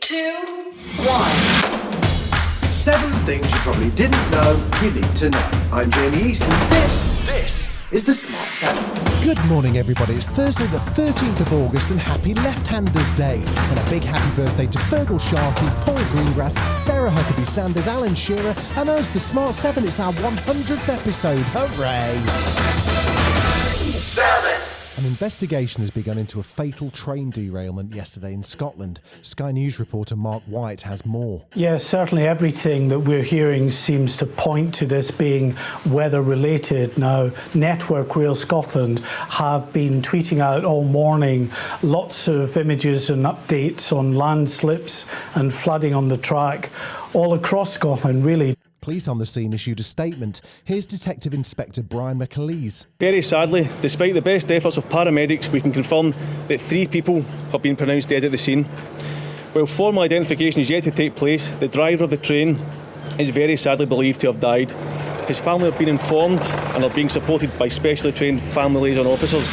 2, 1. 7 things you probably didn't know you need to know. I'm Jamie East, and this is the Smart 7. Good morning, everybody. It's Thursday the 13th of August and happy Left-Handers Day. And a big happy birthday to Fergal Sharkey, Paul Greengrass, Sarah Huckabee Sanders, Alan Shearer, and us, the Smart 7. It's our 100th episode. Hooray! 7. An investigation has begun into a fatal train derailment yesterday in Scotland. Sky News reporter Mark White has more. Yes, certainly everything that we're hearing seems to point to this being weather-related. Now, Network Rail Scotland have been tweeting out all morning lots of images and updates on landslips and flooding on the track all across Scotland, really. Police on the scene issued a statement. Here's Detective Inspector Brian McAleese. Very sadly, despite the best efforts of paramedics, we can confirm that 3 people have been pronounced dead at the scene. While formal identification is yet to take place, the driver of the train is very sadly believed to have died. His family have been informed and are being supported by specially trained family liaison officers.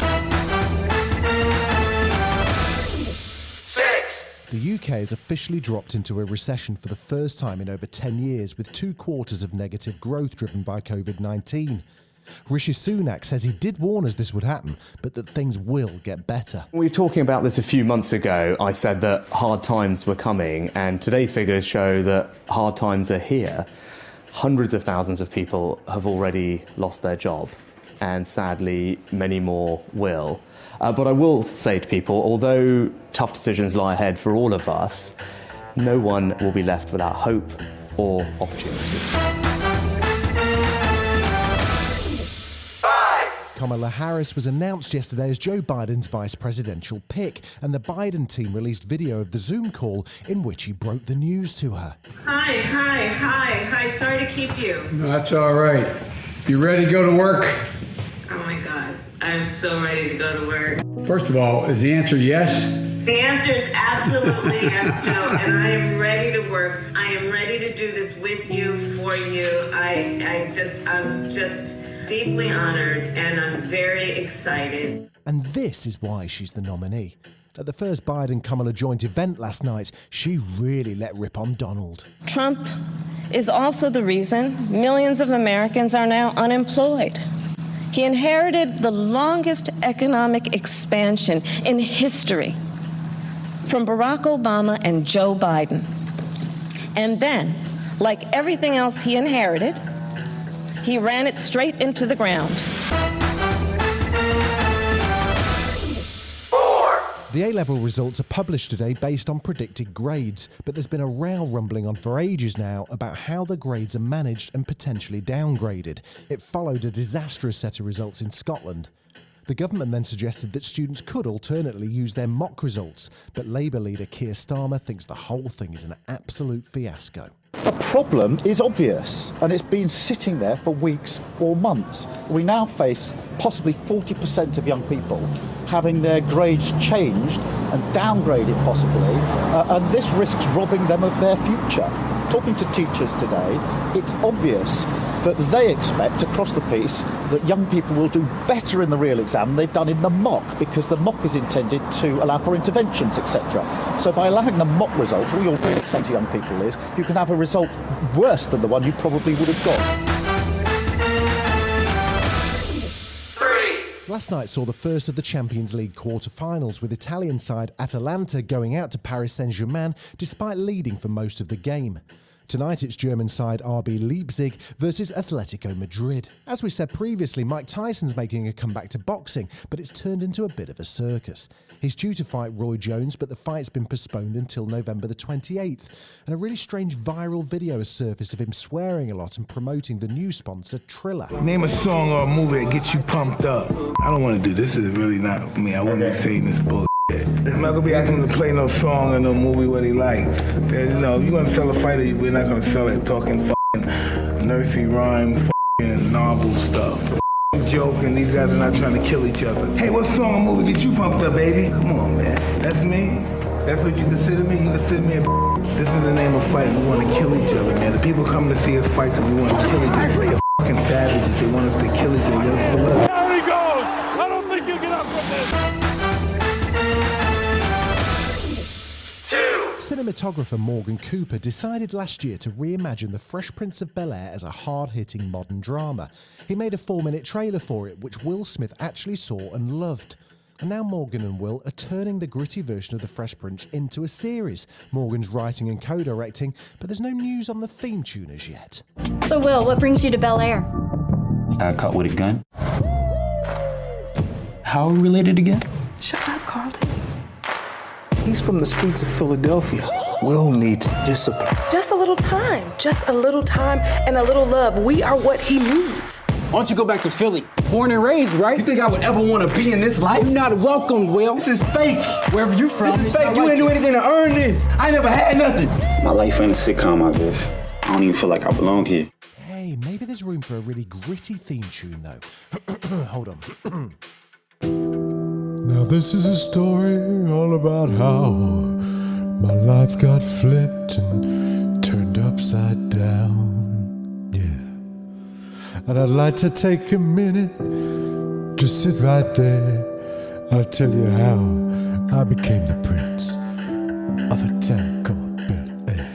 The UK has officially dropped into a recession for the first time in over 10 years, with 2 quarters of negative growth driven by COVID-19. Rishi Sunak says he did warn us this would happen, but that things will get better. We were talking about this a few months ago. I said that hard times were coming, and today's figures show that hard times are here. Hundreds of thousands of people have already lost their job, and sadly, many more will. But I will say to people, although tough decisions lie ahead for all of us, no one will be left without hope or opportunity. 5. Kamala Harris was announced yesterday as Joe Biden's vice presidential pick, and the Biden team released video of the Zoom call in which he broke the news to her. Hi. Sorry to keep you. No, that's all right. You ready to go to work? Oh my God. I'm so ready to go to work. First of all, is the answer yes? The answer is absolutely yes, Joe. And I am ready to work. I am ready to do this with you, for you. I'm just deeply honored, and I'm very excited. And this is why she's the nominee. At the first Biden-Kamala joint event last night, she really let rip on Donald. Trump is also the reason millions of Americans are now unemployed. He inherited the longest economic expansion in history from Barack Obama and Joe Biden. And then, like everything else he inherited, he ran it straight into the ground. The A-level results are published today based on predicted grades, but there's been a row rumbling on for ages now about how the grades are managed and potentially downgraded. It followed a disastrous set of results in Scotland. The government then suggested that students could alternately use their mock results, but Labour leader Keir Starmer thinks the whole thing is an absolute fiasco. The problem is obvious, and it's been sitting there for weeks or months. We now face possibly 40% of young people having their grades changed and downgraded possibly, and this risks robbing them of their future. Talking to teachers today, it's obvious that they expect across the piece that young people will do better in the real exam than they've done in the mock, because the mock is intended to allow for interventions, etc. So by allowing the mock results, all you're really saying to young people is you can have a result worse than the one you probably would have got. Last night saw the first of the Champions League quarter-finals, with Italian side Atalanta going out to Paris Saint-Germain despite leading for most of the game. Tonight it's German side RB Leipzig versus Atletico Madrid. As we said previously, Mike Tyson's making a comeback to boxing, but it's turned into a bit of a circus. He's due to fight Roy Jones, but the fight's been postponed until November the 28th. And a really strange viral video has surfaced of him swearing a lot and promoting the new sponsor, Triller. Name a song or a movie that gets you pumped up. I don't want to do this. This is really not me. I wouldn't be saying this bullshit. I'm not going to be asking him to play no song or no movie what he likes. You know, if you want to sell a fighter, we're not going to sell it talking fucking nursery rhyme, fucking novel stuff. Joke, and these guys are not trying to kill each other. Hey, what song or movie gets you pumped up, baby? Come on, man. That's me? That's what you consider me? You consider me a This is the name of fighting. We want to kill each other, man. The people come to see us fight because we want to kill each other. They're fucking savages. They want us to kill each other. There he goes! I don't think you get up from this! Cinematographer Morgan Cooper decided last year to reimagine The Fresh Prince of Bel-Air as a hard-hitting modern drama. He made a 4-minute trailer for it, which Will Smith actually saw and loved. And now Morgan and Will are turning the gritty version of The Fresh Prince into a series. Morgan's writing and co-directing, but there's no news on the theme tune as yet. So, Will, what brings you to Bel-Air? I caught with a gun. How are we related again? Shut up, Carlton. He's from the streets of Philadelphia. Will needs discipline. Just a little time and a little love. We are what he needs. Why don't you go back to Philly? Born and raised, right? You think I would ever want to be in this life? You're not welcome, Will. This is fake. Wherever you're from, this is fake. You ain't do anything to earn this. I never had nothing. My life ain't a sitcom, I guess. I don't even feel like I belong here. Hey, maybe there's room for a really gritty theme tune, though. Hold on. Now this is a story all about how my life got flipped and turned upside down, yeah. And I'd like to take a minute, just sit right there. I'll tell you how I became the prince of a town called Bel-Air.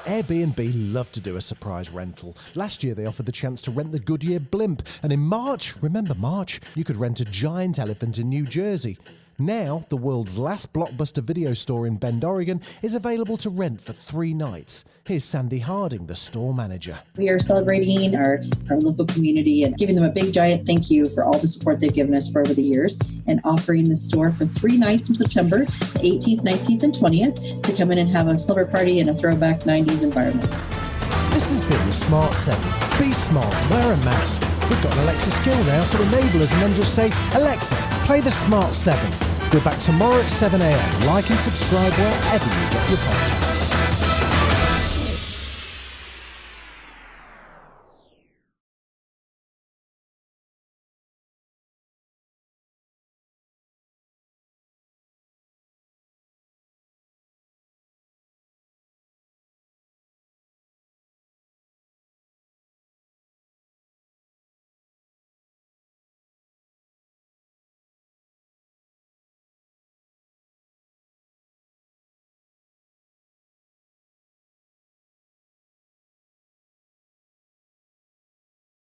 Airbnb love to do a surprise rental. Last year they offered the chance to rent the Goodyear blimp, and in March, remember March, you could rent a giant elephant in New Jersey. Now, the world's last blockbuster video store in Bend, Oregon, is available to rent for 3 nights. Here's Sandy Harding, the store manager. We are celebrating our local community and giving them a big giant thank you for all the support they've given us for over the years, and offering the store for 3 nights in September, the 18th, 19th, and 20th, to come in and have a slumber party in a throwback 90s environment. This has been the Smart 7. Be smart, wear a mask. We've got an Alexa skill now, so enable us and then just say, Alexa, play the Smart 7. We're back tomorrow at 7 a.m. Like and subscribe wherever you get your podcasts.